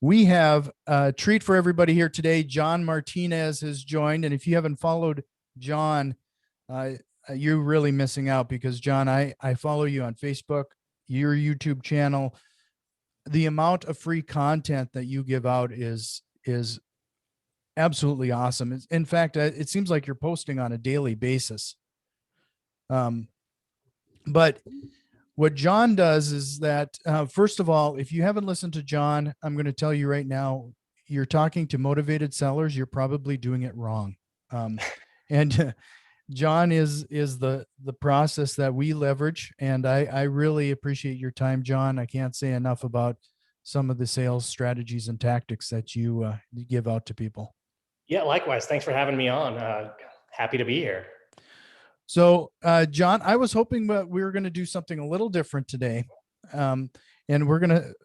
We have a treat for everybody here today. John Martinez has joined. And if you haven't followed John, you're really missing out because, John, I follow you on Facebook, your YouTube channel. The amount of free content that you give out is absolutely awesome. In fact, it seems like you're posting on a daily basis. But what John does is that, first of all, if you haven't listened to John, I'm going to tell you right now, you're talking to motivated sellers. You're probably doing it wrong. And John is the process that we leverage. And I really appreciate your time, John. I can't say enough about some of the sales strategies and tactics that you give out to people. Yeah, likewise. Thanks for having me on. Happy to be here. So, John, I was hoping that we were going to do something a little different today. And we're going to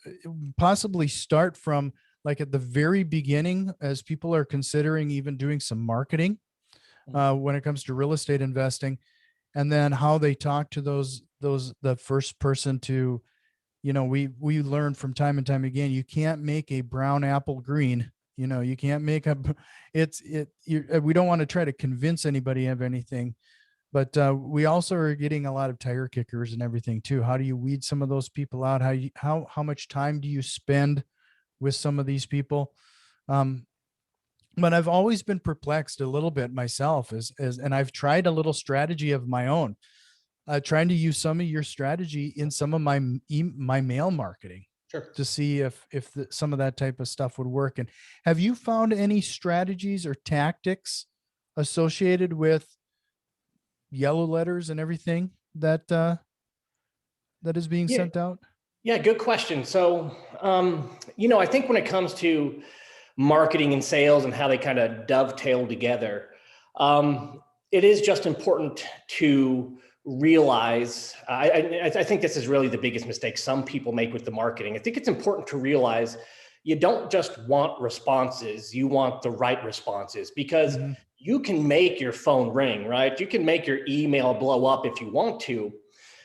possibly start from like at the very beginning as people are considering even doing some marketing when it comes to real estate investing, and then how they talk to the first person to, we learn from time and time again, you can't make a brown apple green. You can't make we don't want to try to convince anybody of anything. But we also are getting a lot of tire kickers and everything too. How do you weed some of those people out? How much time do you spend with some of these people? But I've always been perplexed a little bit myself and I've tried a little strategy of my own, trying to use some of your strategy in some of my mail marketing. Sure. To see if some of that type of stuff would work. And have you found any strategies or tactics associated with yellow letters and everything that is being sent out? Yeah, good question. So, I think when it comes to marketing and sales and how they kind of dovetail together, it is just important to realize, I think this is really the biggest mistake some people make with the marketing. I think it's important to realize you don't just want responses, you want the right responses, because you can make your phone ring, right? You can make your email blow up if you want to,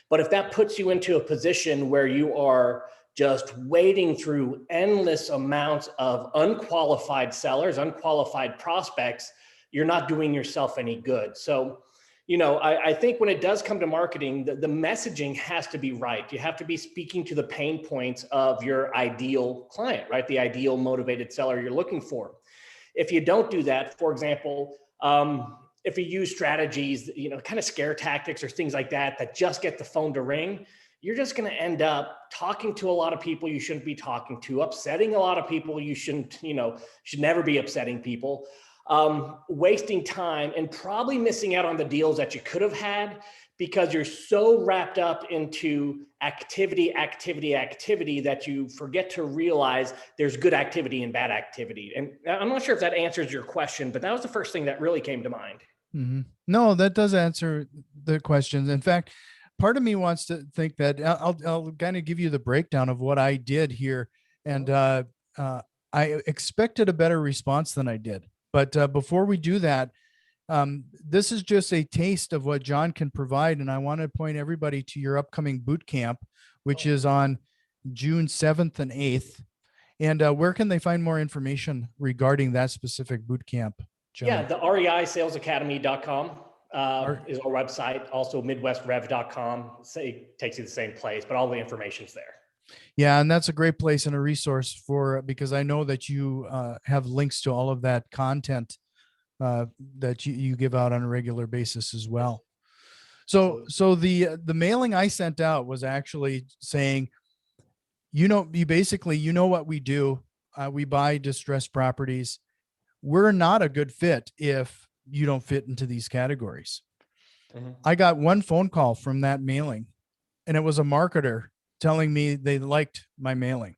but if that puts you into a position where you are just wading through endless amounts of unqualified sellers, unqualified prospects, you're not doing yourself any good. So, I think when it does come to marketing, the messaging has to be right. You have to be speaking to the pain points of your ideal client, right? The ideal motivated seller you're looking for. If you don't do that, for example, if you use strategies, kind of scare tactics or things like that just get the phone to ring, you're just going to end up talking to a lot of people you shouldn't be talking to, upsetting a lot of people you shouldn't, should never be upsetting people. Wasting time and probably missing out on the deals that you could have had because you're so wrapped up into activity that you forget to realize there's good activity and bad activity. And I'm not sure if that answers your question, but that was the first thing that really came to mind. Mm-hmm. No, that does answer the questions. In fact, part of me wants to think that I'll kind of give you the breakdown of what I did here. And I expected a better response than I did. But before we do that, this is just a taste of what John can provide. And I want to point everybody to your upcoming boot camp, which is on June 7th and 8th. And where can they find more information regarding that specific boot camp, John? Yeah, the REISalesAcademy.com is our website. Also MidwestRev.com. It takes you to the same place, but all the information's there. Yeah, and that's a great place and a resource because I know that you have links to all of that content that you give out on a regular basis as well. So the mailing I sent out was actually saying, you basically, what we do. We buy distressed properties. We're not a good fit if you don't fit into these categories. Mm-hmm. I got one phone call from that mailing, and it was a marketer telling me they liked my mailing.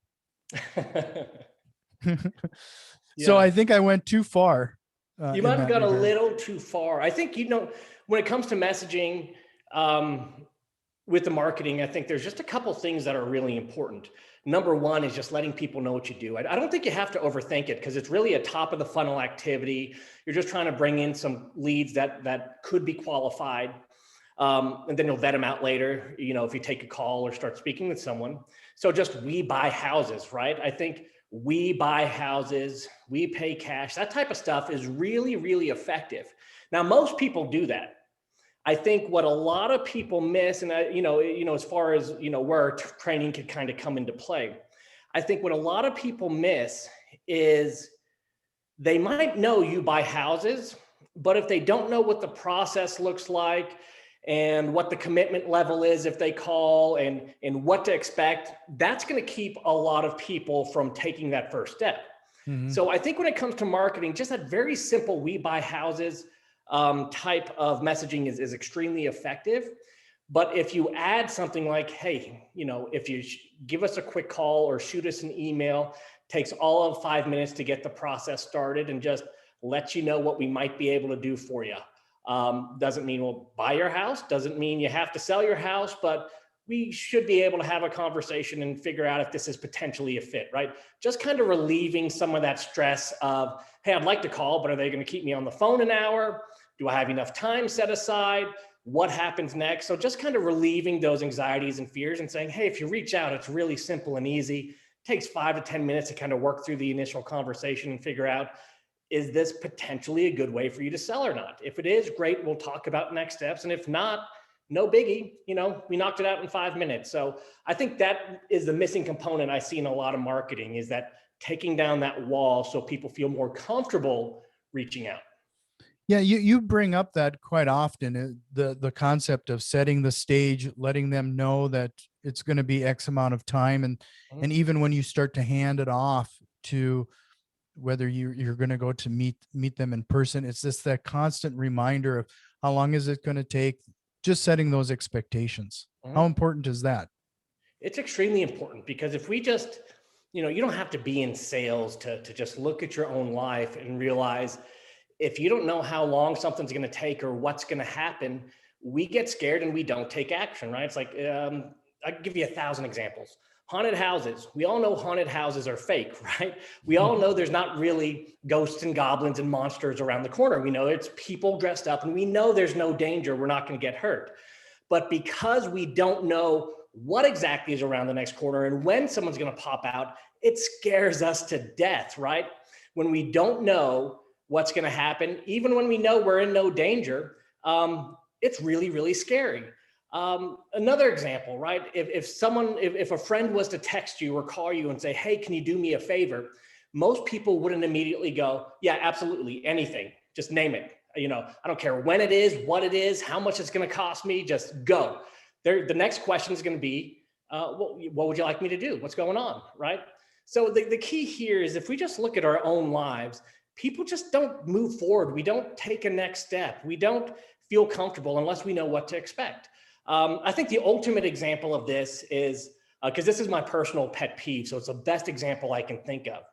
So I think I went too far. You might have gone a little too far. I think, when it comes to messaging with the marketing, I think there's just a couple things that are really important. Number one is just letting people know what you do. I don't think you have to overthink it because it's really a top of the funnel activity. You're just trying to bring in some leads that could be qualified. And then you'll vet them out later, if you take a call or start speaking with someone. So just we buy houses, right? I think we buy houses, we pay cash, that type of stuff is really, really effective. Now, most people do that. I think what a lot of people miss, and as far as, where training could kind of come into play, I think what a lot of people miss is they might know you buy houses, but if they don't know what the process looks like and what the commitment level is if they call and what to expect, that's going to keep a lot of people from taking that first step. Mhm. So I think when it comes to marketing, just that very simple we buy houses type of messaging is extremely effective. But if you add something like, hey, if you give us a quick call or shoot us an email, takes all of 5 minutes to get the process started and just let you know what we might be able to do for you. Doesn't mean we'll buy your house, doesn't mean you have to sell your house, but we should be able to have a conversation and figure out if this is potentially a fit, right? Just kind of relieving some of that stress of, hey, I'd like to call, but are they going to keep me on the phone an hour? Do I have enough time set aside? What happens next? So just kind of relieving those anxieties and fears and saying, hey, if you reach out, it's really simple and easy. It takes 5 to 10 minutes to kind of work through the initial conversation and figure out, is this potentially a good way for you to sell or not? If it is, great, we'll talk about next steps. And if not, no biggie, we knocked it out in 5 minutes. So I think that is the missing component I see in a lot of marketing, is that taking down that wall so people feel more comfortable reaching out. Yeah, you bring up that quite often, the concept of setting the stage, letting them know that it's going to be X amount of time, and even when you start to hand it off to whether you're going to go to meet them in person, it's just that constant reminder of how long is it going to take, just setting those expectations. How important is that? It's extremely important, because if we just, you don't have to be in sales to just look at your own life and realize, if you don't know how long something's going to take or what's going to happen, we get scared and we don't take action, right? It's like, I'll give you 1,000 examples. Haunted houses. We all know haunted houses are fake, right? We all know there's not really ghosts and goblins and monsters around the corner. We know it's people dressed up, and we know there's no danger. We're not going to get hurt. But because we don't know what exactly is around the next corner and when someone's going to pop out, it scares us to death, right? When we don't know what's going to happen, even when we know we're in no danger, it's really, really scary. Another example, right? If a friend was to text you or call you and say, hey, can you do me a favor? Most people wouldn't immediately go, yeah, absolutely, anything, just name it. I don't care when it is, what it is, how much it's going to cost me, just go. The next question is going to be, what would you like me to do? What's going on, right? So the key here is, if we just look at our own lives, people just don't move forward. We don't take a next step. We don't feel comfortable unless we know what to expect. I think the ultimate example of this is, because this is my personal pet peeve, so it's the best example I can think of.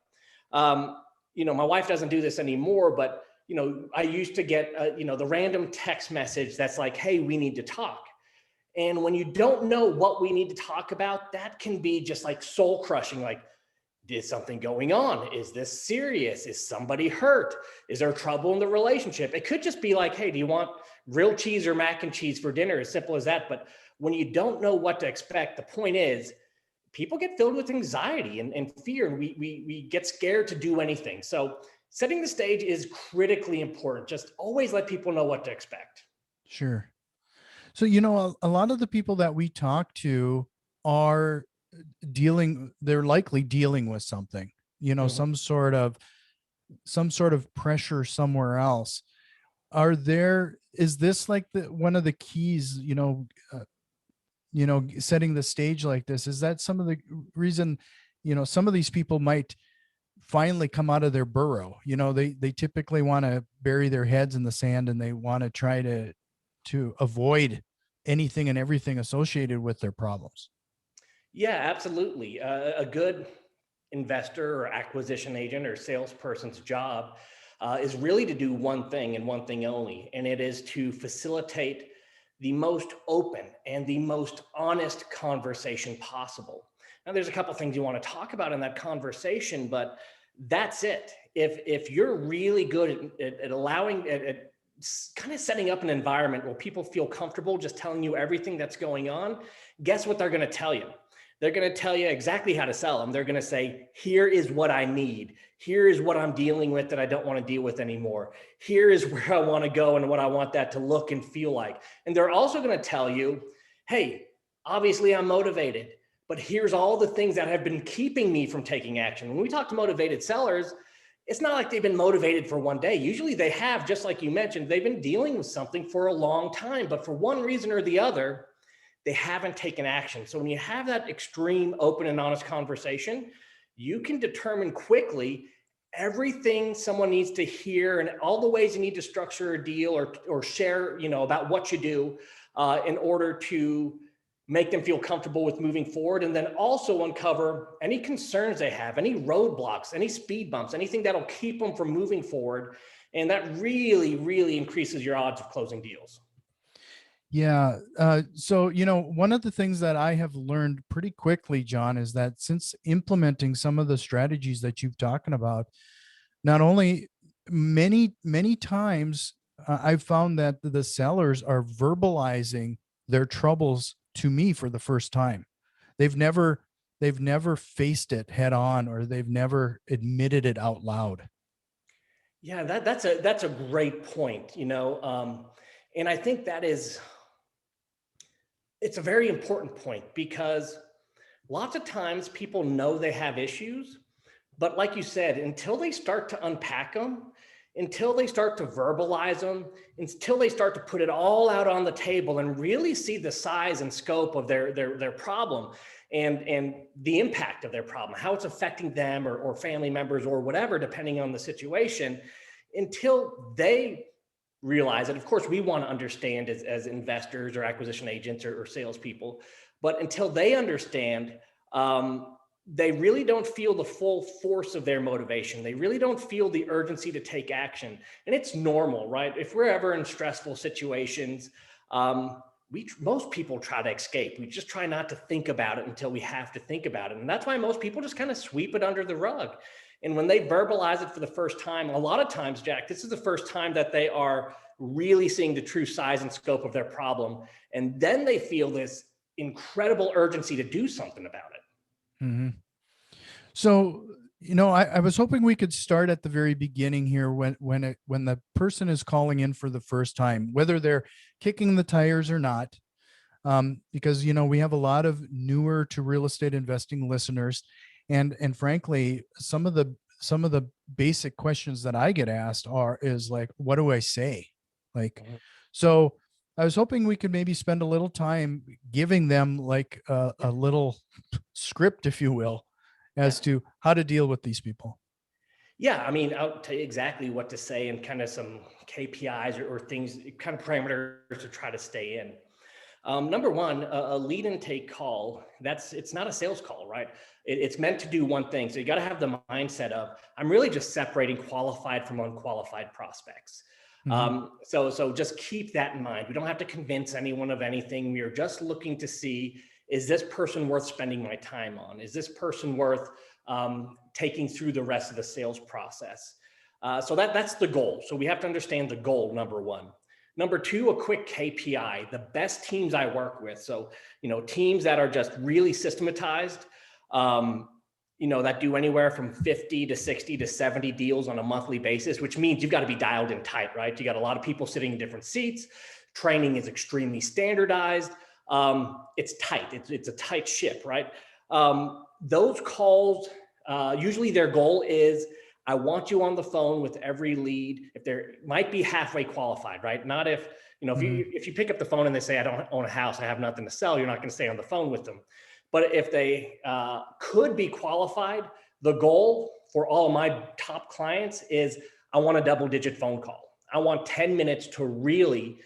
My wife doesn't do this anymore, but I used to get the random text message that's like, hey, we need to talk. And when you don't know what we need to talk about, that can be just like soul crushing. Like, is something going on? Is this serious? Is somebody hurt? Is there trouble in the relationship? It could just be like, hey, do you want grilled cheese or mac and cheese for dinner? As simple as that. But when you don't know what to expect, the point is, people get filled with anxiety and fear, and we get scared to do anything. So setting the stage is critically important. Just always let people know what to expect. Sure. So, a lot of the people that we talk to are they're likely dealing with something, some sort of pressure somewhere else. Is this like one of the keys, setting the stage like this? Is that some of the reason, some of these people might finally come out of their burrow? They typically want to bury their heads in the sand, and they want to try to avoid anything and everything associated with their problems. Yeah, absolutely. A good investor or acquisition agent or salesperson's job is really to do one thing and one thing only, and it is to facilitate the most open and the most honest conversation possible. Now, there's a couple of things you want to talk about in that conversation, but that's it. If you're really good at allowing, at kind of setting up an environment where people feel comfortable just telling you everything that's going on, guess what they're going to tell you? They're going to tell you exactly how to sell them. They're going to say, here is what I need. Here is what I'm dealing with that I don't want to deal with anymore. Here is where I want to go and what I want that to look and feel like. And they're also going to tell you, hey, obviously I'm motivated, but here's all the things that have been keeping me from taking action. When we talk to motivated sellers, it's not like they've been motivated for one day. Usually they have, just like you mentioned, they've been dealing with something for a long time, but for one reason or the other, they haven't taken action. So when you have that extreme, open and honest conversation, you can determine quickly everything someone needs to hear and all the ways you need to structure a deal or share, about what you do in order to make them feel comfortable with moving forward. And then also uncover any concerns they have, any roadblocks, any speed bumps, anything that'll keep them from moving forward. And that really, really increases your odds of closing deals. Yeah. So, one of the things that I have learned pretty quickly, John, is that since implementing some of the strategies that you've talking about, not only many times I've found that the sellers are verbalizing their troubles to me for the first time. They've never faced it head on, or they've never admitted it out loud. Yeah, that's a great point, and I think it's a very important point, because lots of times people know they have issues, but like you said, until they start to unpack them, until they start to verbalize them, until they start to put it all out on the table and really see the size and scope of their problem and the impact of their problem, how it's affecting them or family members or whatever, depending on the situation, until they realize it. Of course, we want to understand as investors or acquisition agents or salespeople, but until they understand, they really don't feel the full force of their motivation. They really don't feel the urgency to take action. And it's normal, right? If we're ever in stressful situations, most people try to escape. We just try not to think about it until we have to think about it. And that's why most people just kind of sweep it under the rug. And when they verbalize it for the first time, a lot of times, Jack, this is the first time that they are really seeing the true size and scope of their problem. And then they feel this incredible urgency to do something about it. Mm-hmm. So, I was hoping we could start at the very beginning here when the person is calling in for the first time, whether they're kicking the tires or not, because we have a lot of newer to real estate investing listeners, and frankly, some of the basic questions that I get asked is like, what do I say? So I was hoping we could maybe spend a little time giving them like a little script, if you will, as to how to deal with these people. Yeah, I mean, I'll tell you exactly what to say and kind of some KPIs or things, kind of parameters to try to stay in. Number one, a lead intake call, it's not a sales call, right? It's meant to do one thing. So you got to have the mindset of, I'm really just separating qualified from unqualified prospects. Mm-hmm. So just keep that in mind. We don't have to convince anyone of anything. We are just looking to see, is this person worth spending my time on? Is this person worth taking through the rest of the sales process? So that's the goal. So we have to understand the goal, number one. Number two, a quick KPI, the best teams I work with. So, teams that are just really systematized, that do anywhere from 50 to 60 to 70 deals on a monthly basis, which means you've got to be dialed in tight, right? You got a lot of people sitting in different seats. Training is extremely standardized. It's tight. It's a tight ship, right? Those calls, usually their goal is, I want you on the phone with every lead. If they might be halfway qualified, right? Not if you pick up the phone and they say, I don't own a house, I have nothing to sell, you're not going to stay on the phone with them. But if they could be qualified, the goal for all of my top clients is, I want a double-digit phone call. I want 10 minutes to really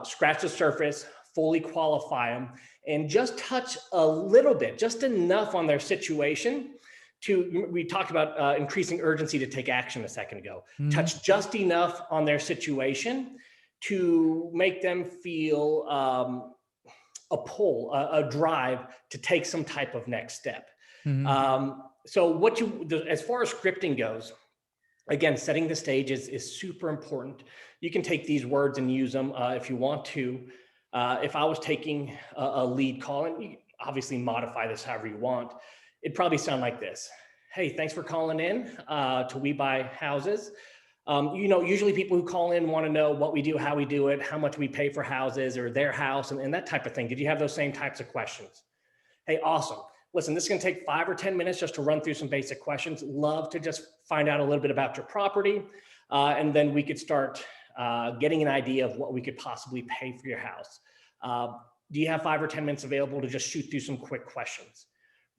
scratch the surface, fully qualify them, and just touch a little bit, just enough on their situation we talked about increasing urgency to take action a second ago. Mm-hmm. Touch just enough on their situation to make them feel a pull, a drive to take some type of next step. Mm-hmm. So as far as scripting goes, again, setting the stage is super important. You can take these words and use them if you want to. If I was taking a lead call, and obviously modify this however you want. It'd probably sound like this. Hey, thanks for calling in to We Buy Houses. Usually people who call in want to know what we do, how we do it, how much we pay for houses or their house and that type of thing. Did you have those same types of questions? Hey, awesome. Listen, this is going to take 5 or 10 minutes just to run through some basic questions. Love to just find out a little bit about your property. And then we could start getting an idea of what we could possibly pay for your house. Do you have 5 or 10 minutes available to just shoot through some quick questions?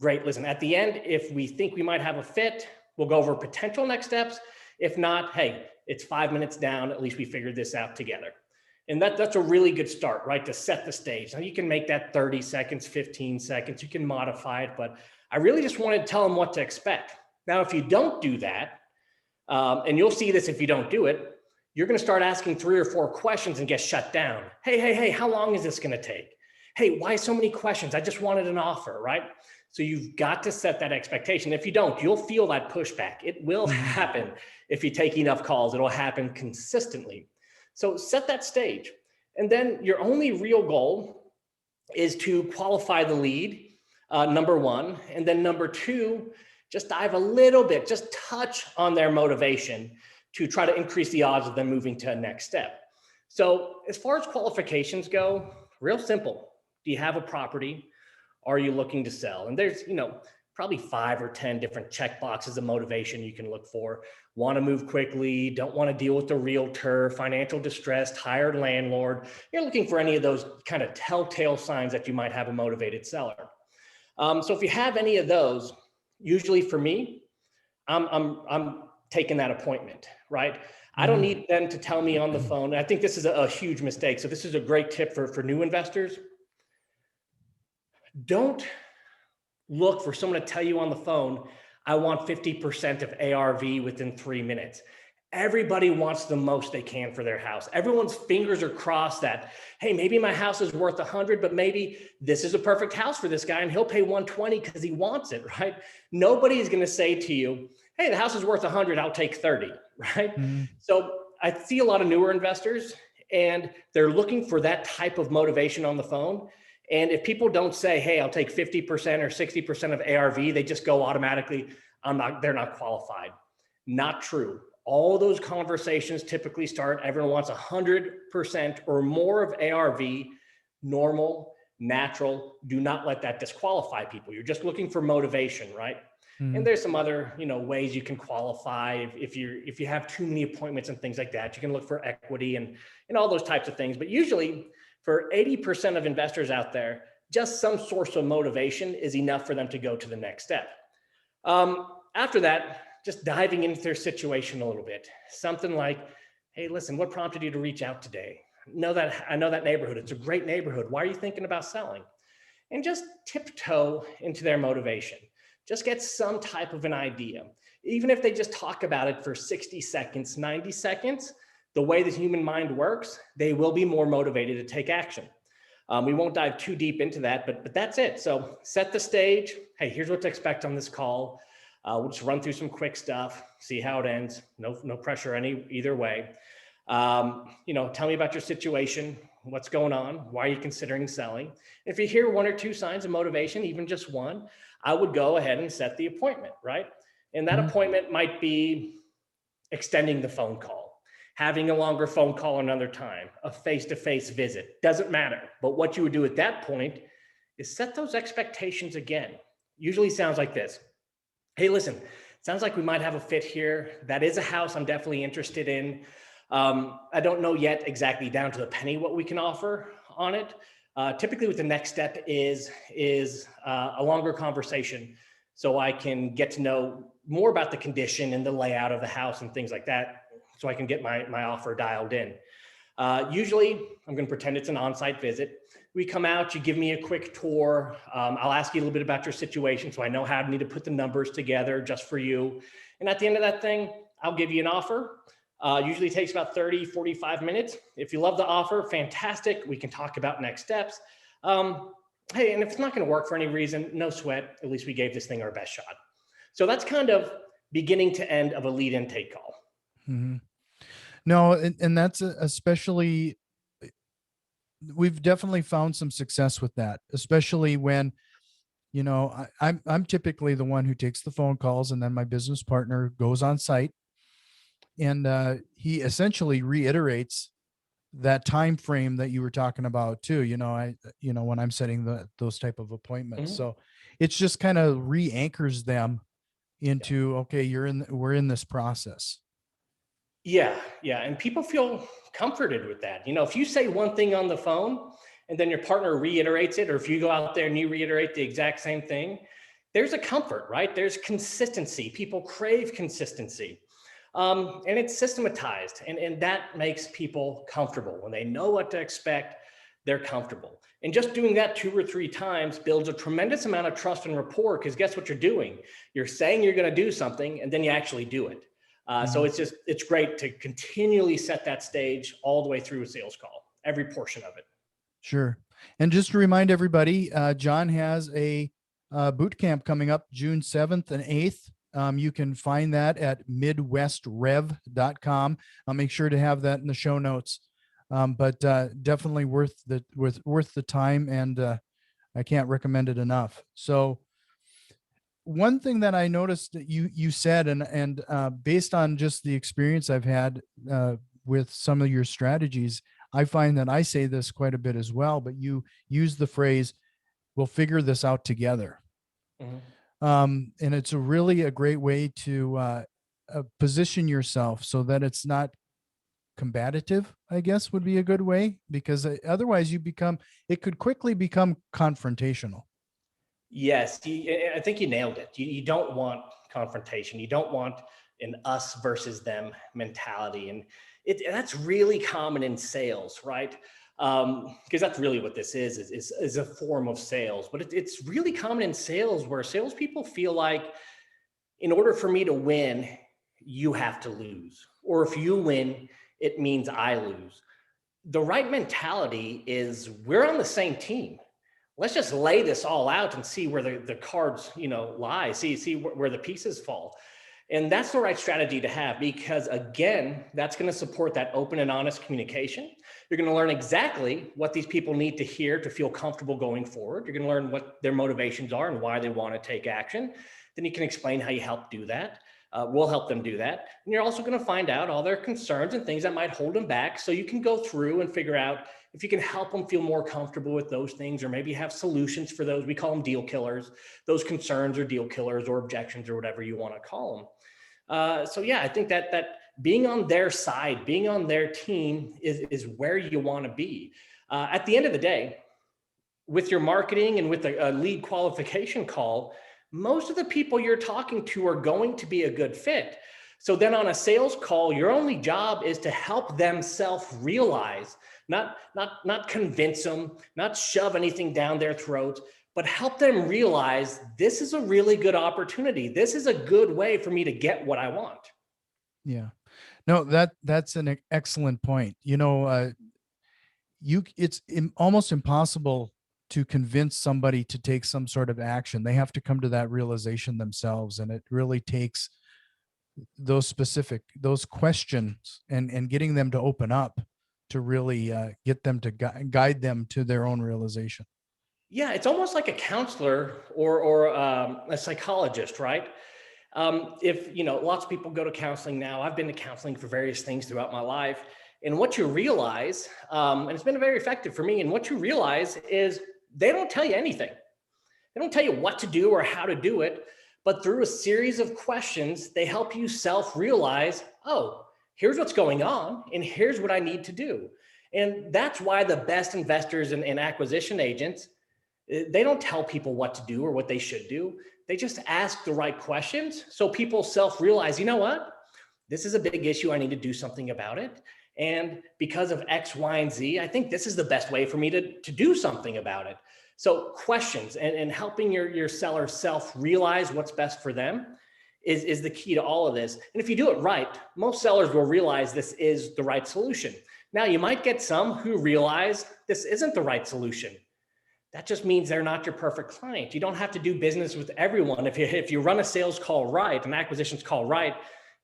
Great. Listen, at the end, if we think we might have a fit, we'll go over potential next steps. If not, hey, it's 5 minutes down. At least we figured this out together. And that's a really good start, right? To set the stage. Now you can make that 30 seconds, 15 seconds, you can modify it, but I really just wanted to tell them what to expect. Now, if you don't do that, and you'll see this if you don't do it, you're going to start asking 3 or 4 questions and get shut down. Hey, how long is this going to take? Hey, why so many questions? I just wanted an offer, right? So you've got to set that expectation. If you don't, you'll feel that pushback. It will happen if you take enough calls. It'll happen consistently. So set that stage. And then your only real goal is to qualify the lead, number one. And then number two, just dive a little bit, just touch on their motivation to try to increase the odds of them moving to a next step. So as far as qualifications go, real simple. Do you have a property? Are you looking to sell? And there's, probably 5 or 10 different check boxes of motivation you can look for. Want to move quickly, don't want to deal with the realtor, financial distress, tired landlord. You're looking for any of those kind of telltale signs that you might have a motivated seller. So if you have any of those, usually for me, I'm taking that appointment, right? I don't need them to tell me on the phone. I think this is a huge mistake. So this is a great tip for new investors. Don't look for someone to tell you on the phone, I want 50% of ARV within 3 minutes. Everybody wants the most they can for their house. Everyone's fingers are crossed that, hey, maybe my house is worth 100, but maybe this is a perfect house for this guy and he'll pay 120 because he wants it, right? Nobody is going to say to you, hey, the house is worth 100, I'll take 30, right? So I see a lot of newer investors and they're looking for that type of motivation on the phone. And if people don't say, hey, I'll take 50% or 60% of ARV, they just go automatically, they're not qualified. Not true. All those conversations typically start, everyone wants 100% or more of ARV, normal, natural. Do not let that disqualify people. You're just looking for motivation, right? And there's some other, ways you can qualify. If you have too many appointments and things like that, you can look for equity and all those types of things. But usually, for 80% of investors out there, just some source of motivation is enough for them to go to the next step. After that, just diving into their situation a little bit. Something like, hey, listen, what prompted you to reach out today? I know that neighborhood. It's a great neighborhood. Why are you thinking about selling? And just tiptoe into their motivation. Just get some type of an idea. Even if they just talk about it for 60 seconds, 90 seconds, the way the human mind works, they will be more motivated to take action. We won't dive too deep into that, but that's it. So set the stage. Hey, here's what to expect on this call. We'll just run through some quick stuff, see how it ends. No pressure either way. Tell me about your situation. What's going on? Why are you considering selling? If you hear 1 or 2 signs of motivation, even just one, I would go ahead and set the appointment, right? And that appointment might be extending the phone call, having a longer phone call another time, a face-to-face visit, doesn't matter. But what you would do at that point is set those expectations again. Usually sounds like this. Hey, listen, sounds like we might have a fit here. That is a house I'm definitely interested in. I don't know yet exactly down to the penny what we can offer on it. Typically what the next step is a longer conversation so I can get to know more about the condition and the layout of the house and things like that, so I can get my offer dialed in. Usually, I'm going to pretend it's an on-site visit. We come out, you give me a quick tour. I'll ask you a little bit about your situation so I know how I need to put the numbers together just for you. And at the end of that thing, I'll give you an offer. Usually takes about 30, 45 minutes. If you love the offer, fantastic. We can talk about next steps. Hey, and if it's not going to work for any reason, no sweat. At least we gave this thing our best shot. So that's kind of beginning to end of a lead intake call. No, and that's especially, we've definitely found some success with that, especially when I'm typically the one who takes the phone calls, and then my business partner goes on site, and he essentially reiterates that time frame that you were talking about too. When I'm setting those type of appointments. Mhm. So it's just kind of re-anchors them into, okay, we're in this process. Yeah, yeah. And people feel comforted with that. If you say one thing on the phone and then your partner reiterates it, or if you go out there and you reiterate the exact same thing, there's a comfort, right? There's consistency. People crave consistency. And it's systematized, and that makes people comfortable. When they know what to expect, they're comfortable. And just doing that 2 or 3 times builds a tremendous amount of trust and rapport, because guess what you're doing? You're saying you're going to do something, and then you actually do it. So Mhm. it's great to continually set that stage all the way through a sales call, every portion of it. Sure. And just to remind everybody, John has a boot camp coming up June 7th and 8th. You can find that at midwestrev.com. I'll make sure to have that in the show notes. But definitely worth the time, and I can't recommend it enough. So one thing that I noticed that you said, and based on just the experience I've had with some of your strategies, I find that I say this quite a bit as well. But you use the phrase, "We'll figure this out together," Mhm. and it's a great way to position yourself so that it's not combative, I guess would be a good way, because otherwise it could quickly become confrontational. Yes, I think you nailed it. You don't want confrontation. You don't want an us versus them mentality, and that's really common in sales, right? Because that's really what this is a form of sales. But it's really common in sales, where salespeople feel like, in order for me to win, you have to lose, or if you win, it means I lose. The right mentality is, we're on the same team. Let's just lay this all out and see where the cards, lie, see where the pieces fall. And that's the right strategy to have, because again, that's going to support that open and honest communication. You're going to learn exactly what these people need to hear to feel comfortable going forward. You're going to learn what their motivations are and why they want to take action. Then you can explain how you help do that. We'll help them do that. And you're also going to find out all their concerns and things that might hold them back. So you can go through and figure out if you can help them feel more comfortable with those things, or maybe have solutions for those. We call them deal killers, those concerns or deal killers or objections or whatever you want to call them. So yeah, I think that being on their side, being on their team is where you want to be. At the end of the day, with your marketing and with a lead qualification call, most of the people you're talking to are going to be a good fit. So then on a sales call, your only job is to help them self-realize, not convince them, not shove anything down their throats, but help them realize, this is a really good opportunity. This is a good way for me to get what I want. Yeah. No, that's an excellent point. Almost impossible to convince somebody to take some sort of action. They have to come to that realization themselves, and it really takes those questions and getting them to open up to really get them to guide them to their own realization. Yeah, it's almost like a counselor or a psychologist, right? If lots of people go to counseling now. I've been to counseling for various things throughout my life, and what you realize, and it's been very effective for me. And what you realize is, they don't tell you anything. They don't tell you what to do or how to do it, but through a series of questions, they help you self-realize, oh, here's what's going on, and here's what I need to do. And that's why the best investors and acquisition agents, they don't tell people what to do or what they should do. They just ask the right questions, so people self-realize, you know what? This is a big issue. I need to do something about it. And because of X, Y, and Z, I think this is the best way for me to do something about it. So questions and helping your seller self-realize what's best for them is the key to all of this. And if you do it right, most sellers will realize this is the right solution. Now, you might get some who realize this isn't the right solution. That just means they're not your perfect client. You don't have to do business with everyone. If you run a sales call right, an acquisitions call right,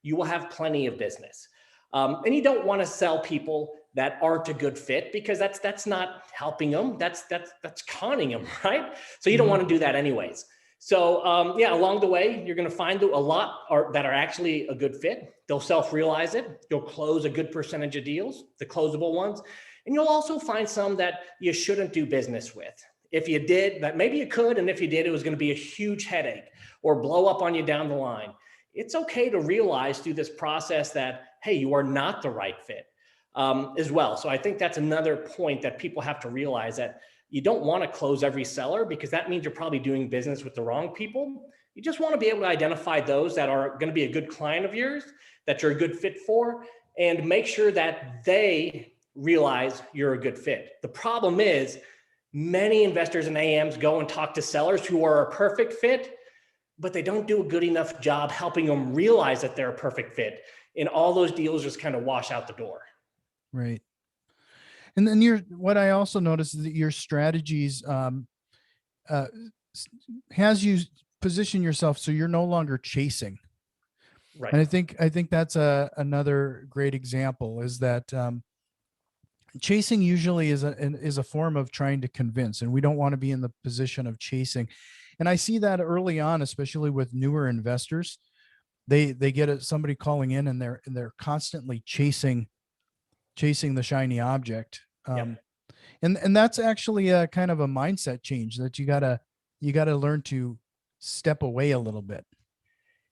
you will have plenty of business. And you don't want to sell people that aren't a good fit, because that's not helping them. That's conning them, right? So you don't want to do that anyways. So yeah, along the way, you're going to find a lot that are actually a good fit. They'll self-realize it. You'll close a good percentage of deals, the closable ones. And you'll also find some that you shouldn't do business with. If you did, that maybe you could, and if you did, it was going to be a huge headache or blow up on you down the line. It's okay to realize through this process that, hey, you are not the right fit as well. So I think that's another point that people have to realize, that you don't want to close every seller, because that means you're probably doing business with the wrong people. You just want to be able to identify those that are going to be a good client of yours, that you're a good fit for, and make sure that they realize you're a good fit. The problem is many investors and AMs go and talk to sellers who are a perfect fit, but they don't do a good enough job helping them realize that they're a perfect fit. And all those deals just kind of wash out the door. Right. And then what I also noticed is that your strategies has you position yourself so you're no longer chasing. Right. And I think that's another great example, is that chasing usually is a form of trying to convince, and we don't want to be in the position of chasing. And I see that early on, especially with newer investors. They get somebody calling in, and they're constantly chasing the shiny object. Yep. And that's actually a kind of a mindset change that you gotta learn to step away a little bit.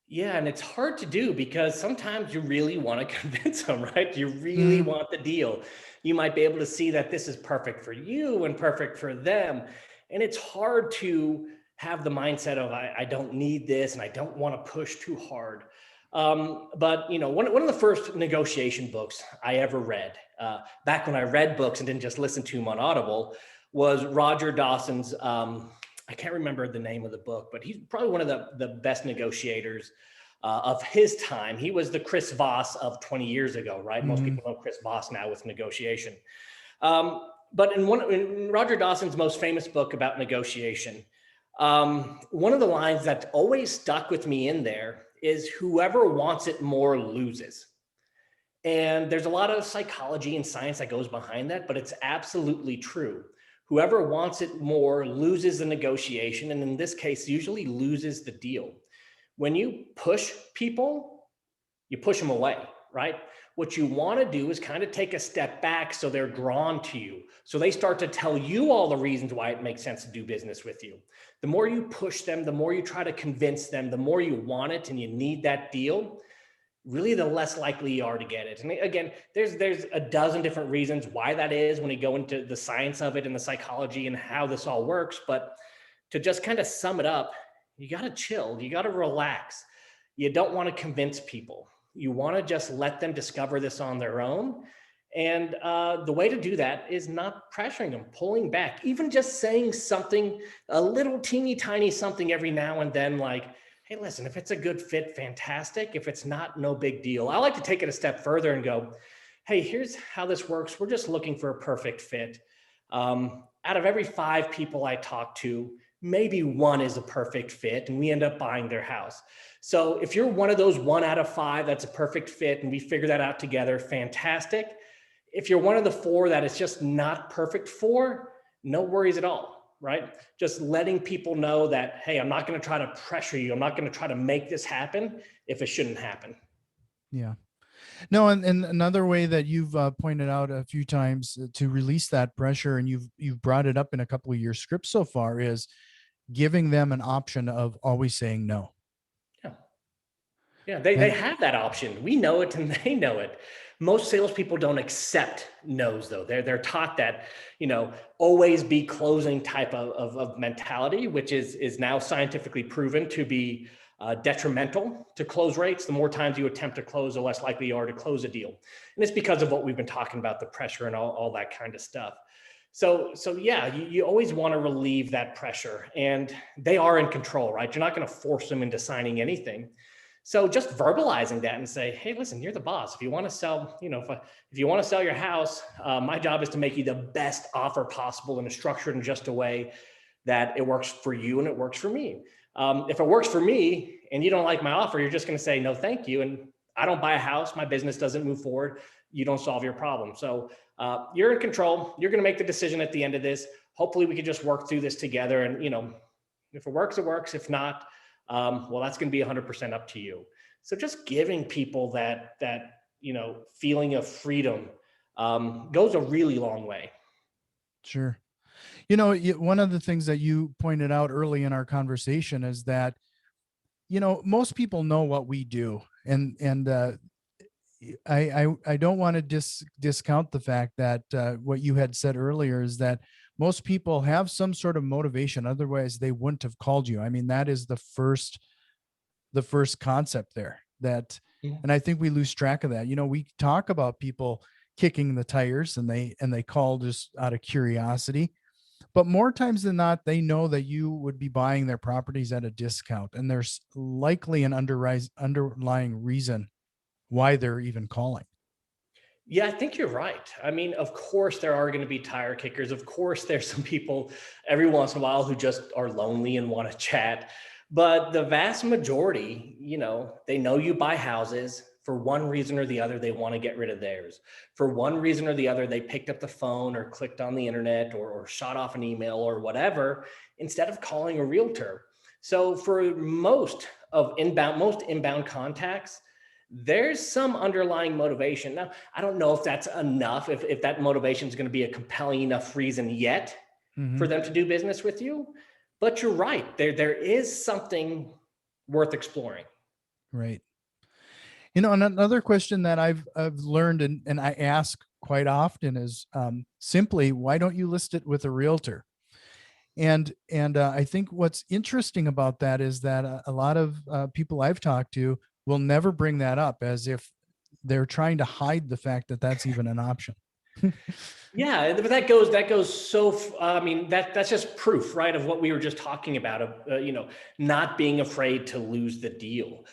Yeah, and it's hard to do, because sometimes you really want to convince them, right? You really want the deal. You might be able to see that this is perfect for you and perfect for them. And it's hard to have the mindset of, I don't need this and I don't want to push too hard. But one of the first negotiation books I ever read, back when I read books and didn't just listen to them on Audible, was Roger Dawson's, I can't remember the name of the book, but he's probably one of the best negotiators of his time. He was the Chris Voss of 20 years ago, right? Most people know Chris Voss now with negotiation. But in Roger Dawson's most famous book about negotiation, one of the lines that always stuck with me in there is, whoever wants it more loses. And there's a lot of psychology and science that goes behind that, but it's absolutely true. Whoever wants it more loses the negotiation, and in this case, usually loses the deal. When you push people, you push them away, right? What you want to do is kind of take a step back so they're drawn to you. So they start to tell you all the reasons why it makes sense to do business with you. The more you push them, the more you try to convince them, the more you want it and you need that deal, really the less likely you are to get it. And again, there's a dozen different reasons why that is when you go into the science of it and the psychology and how this all works. But to just kind of sum it up, you got to chill, you got to relax. You don't want to convince people. You want to just let them discover this on their own. And the way to do that is not pressuring them, pulling back, even just saying something, a little teeny tiny something every now and then, like, hey, listen, if it's a good fit, fantastic. If it's not, no big deal. I like to take it a step further and go, hey, here's how this works. We're just looking for a perfect fit. Out of every 5 people I talk to, maybe 1 is a perfect fit, and we end up buying their house. So if you're one of those 1 out of 5 that's a perfect fit, and we figure that out together, fantastic. If you're one of the 4 that it's just not perfect for, no worries at all. Right? Just letting people know that, hey, I'm not going to try to pressure you. I'm not going to try to make this happen if it shouldn't happen. Yeah. No, and another way that you've pointed out a few times to release that pressure, and you've brought it up in a couple of your scripts so far, is giving them an option of always saying no. Yeah. Yeah, they have that option. We know it and they know it. Most salespeople don't accept no's, though. They're taught that, always be closing type of mentality, which is now scientifically proven to be detrimental to close rates. The more times you attempt to close, the less likely you are to close a deal. And it's because of what we've been talking about, the pressure and all that kind of stuff. So yeah, you always want to relieve that pressure, and they are in control, right? You're not going to force them into signing anything. So just verbalizing that and say, hey, listen, you're the boss. If you want to sell, if you want to sell your house, my job is to make you the best offer possible and structured in just a way that it works for you and it works for me. If it works for me and you don't like my offer, you're just going to say, no, thank you. And I don't buy a house, my business doesn't move forward, you don't solve your problem. So you're in control. You're going to make the decision at the end of this. Hopefully we can just work through this together. And, if it works, it works. If not, well, that's going to be 100% up to you. So just giving people that feeling of freedom goes a really long way. Sure. One of the things that you pointed out early in our conversation is that, most people know what we do, and I don't want to discount the fact that what you had said earlier is that most people have some sort of motivation. Otherwise, they wouldn't have called you. I mean, that is the first concept there. And I think we lose track of that. We talk about people kicking the tires, and they call just out of curiosity. But more times than not, they know that you would be buying their properties at a discount, and there's likely an underlying reason why they're even calling. Yeah, I think you're right. I mean, of course, there are going to be tire kickers. Of course, there's some people every once in a while who just are lonely and want to chat. But the vast majority, they know you buy houses. For one reason or the other, they want to get rid of theirs. For one reason or the other, they picked up the phone or clicked on the internet or shot off an email or whatever, instead of calling a realtor. So for most inbound contacts, there's some underlying motivation. Now, I don't know if that's enough, if that motivation is going to be a compelling enough reason yet for them to do business with you. But you're right. There is something worth exploring. Right. And another question that I've learned and I ask quite often is simply, why don't you list it with a realtor? And I think what's interesting about that is that a lot of people I've talked to will never bring that up, as if they're trying to hide the fact that that's even an option. Yeah, but that goes so. I mean, that's just proof, right, of what we were just talking about. Of not being afraid to lose the deal,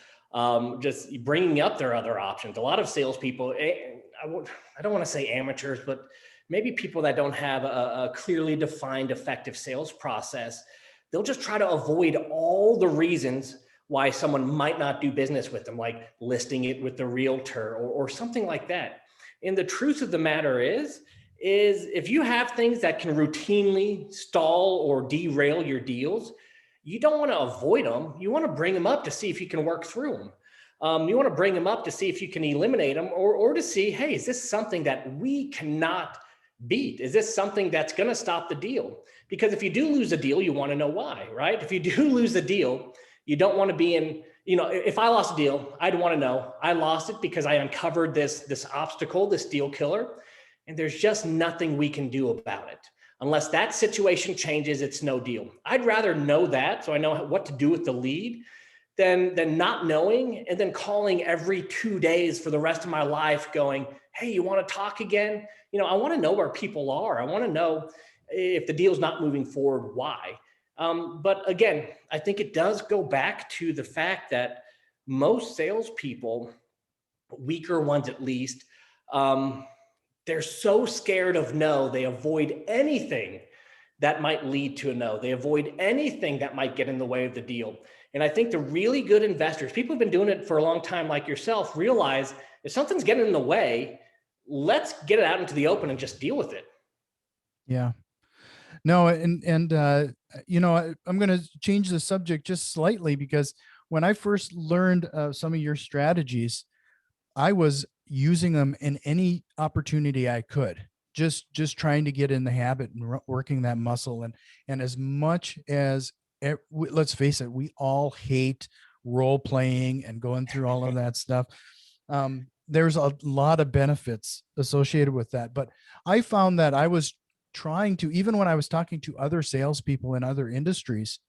just bringing up their other options. A lot of salespeople, I don't want to say amateurs, but maybe people that don't have a clearly defined, effective sales process, they'll just try to avoid all the reasons why someone might not do business with them, like listing it with the realtor or something like that. And the truth of the matter is if you have things that can routinely stall or derail your deals, you don't want to avoid them. You want to bring them up to see if you can work through them. You want to bring them up to see if you can eliminate them or to see, hey, is this something that we cannot beat? Is this something that's going to stop the deal? Because if you do lose a deal, you want to know why, right? If you do lose the deal, you don't want to be in, if I lost a deal, I'd want to know I lost it because I uncovered this obstacle, this deal killer, and there's just nothing we can do about it. Unless that situation changes, it's no deal. I'd rather know that so I know what to do with the lead than not knowing and then calling every 2 days for the rest of my life going, hey, you want to talk again? I want to know where people are. I want to know if the deal's not moving forward, why? But again, I think it does go back to the fact that most salespeople, weaker ones at least, they're so scared of no, they avoid anything that might lead to a no. They avoid anything that might get in the way of the deal. And I think the really good investors, people who've been doing it for a long time like yourself, realize if something's getting in the way, let's get it out into the open and just deal with it. Yeah. No, and I'm going to change the subject just slightly, because when I first learned some of your strategies, I was using them in any opportunity I could, just trying to get in the habit and working that muscle. And as much as let's face it, we all hate role playing and going through all of that stuff. There's a lot of benefits associated with that, but I found that I was trying to, even when I was talking to other salespeople in other industries,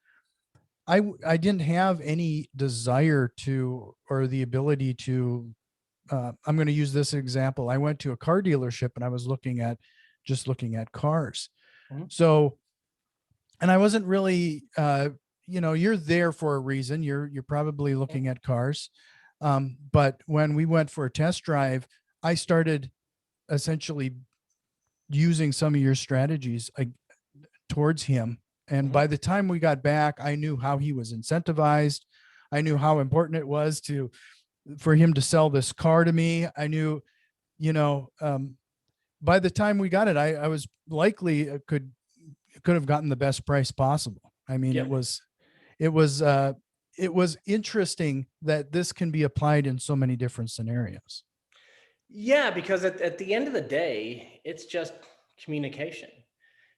I didn't have any desire to, or the ability to, I'm going to use this example. I went to a car dealership and I was looking at cars. Mm-hmm. So, and I wasn't really, you're there for a reason. You're probably looking at cars. But when we went for a test drive, I started essentially using some of your strategies towards him. And by the time we got back, I knew how he was incentivized. I knew how important it was to for him to sell this car to me. I knew, you know, by the time we got it, I was likely could have gotten the best price possible. I mean, Yep. it was interesting that this can be applied in so many different scenarios. Yeah, because at the end of the day, it's just communication.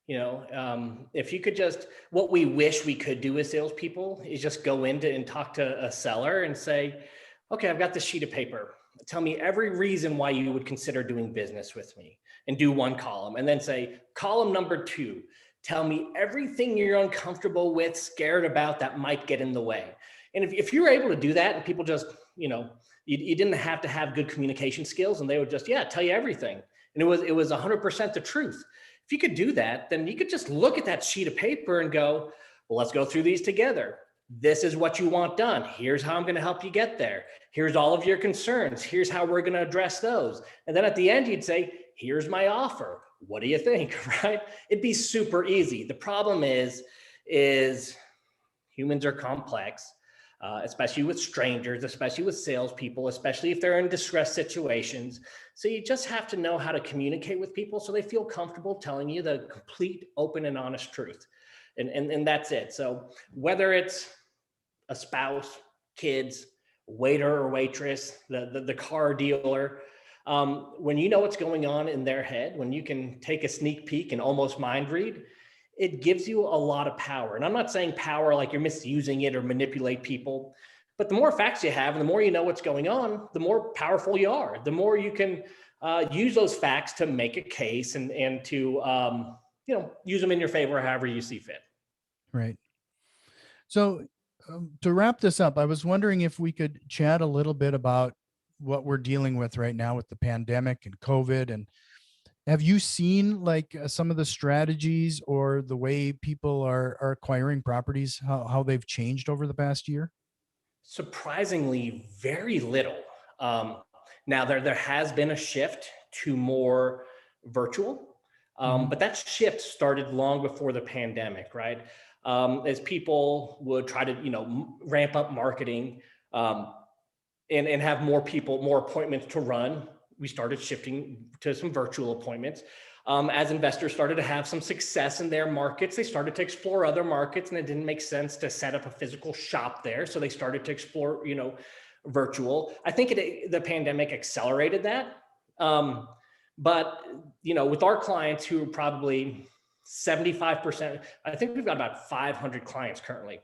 If you could just, what we wish we could do as salespeople is just go into and talk to a seller and say, okay, I've got this sheet of paper. Tell me every reason why you would consider doing business with me, and do one column, and then say, column number 2, tell me everything you're uncomfortable with, scared about, that might get in the way. And if you were able to do that, and people just, you didn't have to have good communication skills, and they would just, tell you everything. And it was 100% the truth. If you could do that, then you could just look at that sheet of paper and go, well, let's go through these together. This is what you want done. Here's how I'm going to help you get there. Here's all of your concerns. Here's how we're going to address those. And then at the end, you'd say, here's my offer. What do you think? Right? It'd be super easy. The problem is humans are complex, especially with strangers, especially with salespeople, especially if they're in distress situations. So you just have to know how to communicate with people so they feel comfortable telling you the complete, open, and honest truth. And that's it. So whether it's a spouse, kids, waiter or waitress, the car dealer, when you know what's going on in their head, when you can take a sneak peek and almost mind read, it gives you a lot of power. And I'm not saying power like you're misusing it or manipulate people, but the more facts you have and the more you know what's going on, the more powerful you are. The more you can use those facts to make a case and to use them in your favor however you see fit. Right. So to wrap this up, I was wondering if we could chat a little bit about what we're dealing with right now with the pandemic and COVID. And have you seen like some of the strategies or the way people are acquiring properties, how they've changed over the past year? Surprisingly, very little. Now there has been a shift to more virtual, but that shift started long before the pandemic, right? As people would try to, ramp up marketing and have more people, more appointments to run, we started shifting to some virtual appointments. As investors started to have some success in their markets, they started to explore other markets, and it didn't make sense to set up a physical shop there. So they started to explore, virtual. I think the pandemic accelerated that. But, with our clients who are probably 75%, I think we've got about 500 clients currently,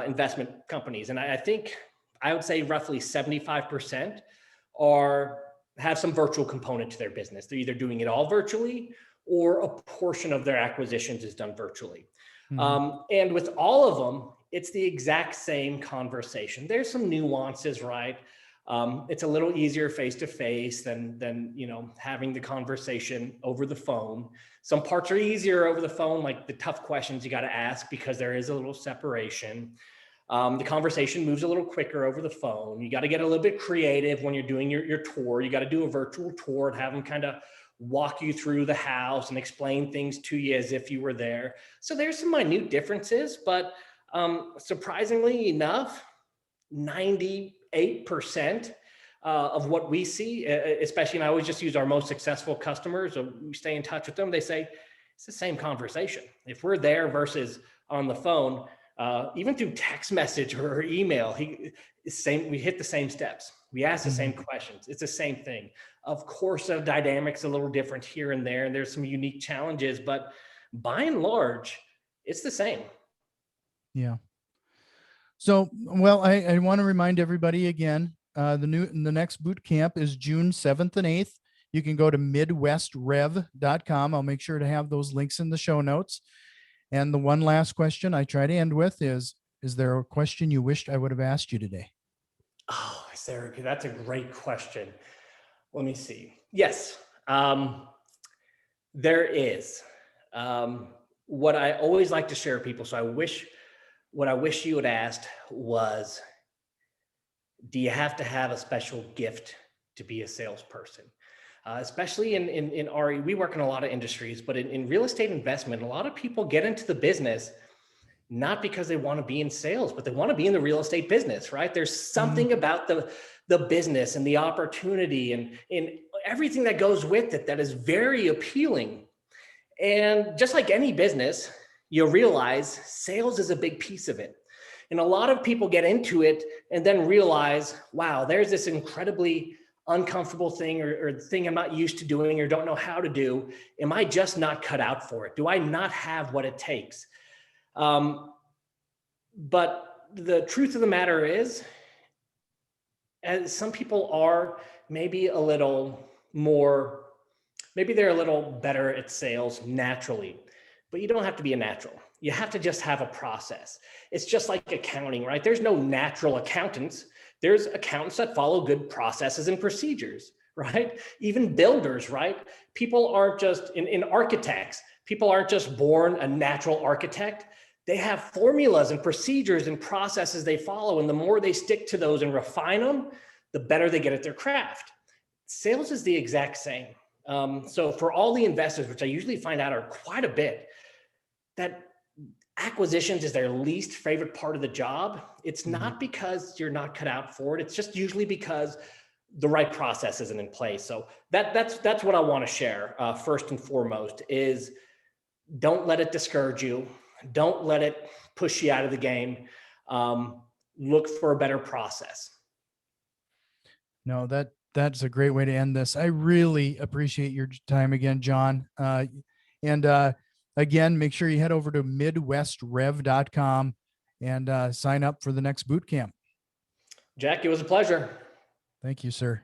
investment companies. And I think I would say roughly 75% have some virtual component to their business. They're either doing it all virtually or a portion of their acquisitions is done virtually. And with all of them, it's the exact same conversation. There's some nuances, right? It's a little easier face-to-face than having the conversation over the phone. Some parts are easier over the phone, like the tough questions you got to ask because there is a little separation. The conversation moves a little quicker over the phone. You got to get a little bit creative when you're doing your tour. You got to do a virtual tour and have them kind of walk you through the house and explain things to you as if you were there. So there's some minute differences, but surprisingly enough, 98% of what we see, especially, and I always just use our most successful customers, so we stay in touch with them, they say it's the same conversation. If we're there versus on the phone, even through text message or email, we hit the same steps. We ask the same questions. It's the same thing. Of course, the dynamic's a little different here and there, and there's some unique challenges, but by and large, it's the same. Yeah. So, well, I want to remind everybody again, the next boot camp is June 7th and 8th. You can go to midwestrev.com. I'll make sure to have those links in the show notes. And the one last question I try to end with is there a question you wished I would have asked you today? Oh, that's a great question. Let me see. Yes, there is. What I always like to share with people, what I wish you had asked was, do you have to have a special gift to be a salesperson? Especially in RE, we work in a lot of industries, but in real estate investment, a lot of people get into the business not because they want to be in sales, but they want to be in the real estate business, right? There's something about the business and the opportunity and everything that goes with it that is very appealing. And just like any business, you realize sales is a big piece of it. And a lot of people get into it and then realize, wow, there's this incredibly uncomfortable thing or thing I'm not used to doing or don't know how to do. Am I just not cut out for it? Do I not have what it takes? But the truth of the matter is, as some people are maybe a little more, maybe they're a little better at sales naturally, but you don't have to be a natural. You have to just have a process. It's just like accounting, right? There's no natural accountants. There's accountants that follow good processes and procedures, right? Even builders, right? People aren't just, in architects, people aren't just born a natural architect. They have formulas and procedures and processes they follow. And the more they stick to those and refine them, the better they get at their craft. Sales is the exact same. So for all the investors, which I usually find out are quite a bit, that acquisitions is their least favorite part of the job. It's not because you're not cut out for it. It's just usually because the right process isn't in place. So that's what I want to share first and foremost is don't let it discourage you. Don't let it push you out of the game. Look for a better process. No, that's a great way to end this. I really appreciate your time again, John. Again, make sure you head over to midwestrev.com and sign up for the next boot camp. Jack, it was a pleasure. Thank you, sir.